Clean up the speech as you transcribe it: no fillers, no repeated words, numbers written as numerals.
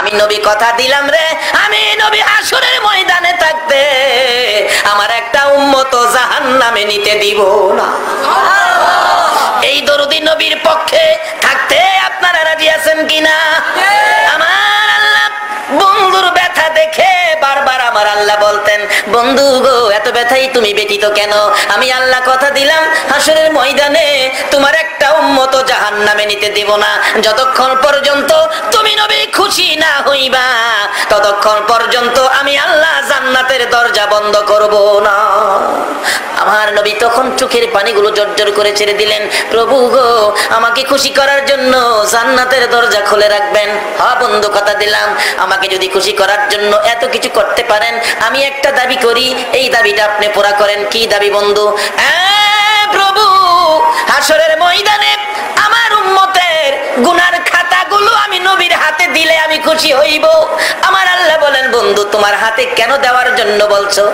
আমি নবী কথা দিলাম রে, আমি নবী হাসরের ময়দানে থাকতে আমার একটা উম্মত জাহান্নামে নিতে দিব না। এই দরদি নবীর পক্ষে থাকতে আপনারা রাজি আছেন কিনা? আমার আল্লাহ বন্ধুর ব্যথা দেখে বারবার আমার আল্লাহ বলতেন, বন্ধু গো এত ব্যথাই তুমি ব্যতীত কেন? আমি আল্লাহ কথা দিলাম হাসরের ময়দানে তোমার একটা উম্মত জাহান্নামে নিতে দেব না। যতক্ষণ পর্যন্ত তুমি নবী খুশি না হইবা ততক্ষণ পর্যন্ত আমি আল্লাহ জান্নাতের দরজা বন্ধ করব না। আমার নবী তখন চোখের পানিগুলো জর্জর করে ছেড়ে দিলেন, প্রভু গো আমাকে খুশি করার জন্য জান্নাতের দরজা খুলে রাখবেন। হ্যাঁ বন্ধু কথা দিলাম, আমাকে যদি খুশি করার জন্য এত কিছু করতে পারেন, আমি একটা দাবি করি, এই দাবিটা আপনি পুরা করেন। কি দাবি বন্ধু? প্রভু হাসরের ময়দানে আমার উম্মতের গুনার খাতাগুলো আমি নবীর হাতে দিলে আমি খুশি হইব। আমার আল্লাহ বলেন, বন্ধু তোমার হাতে কেন দেওয়ার জন্য বলছো?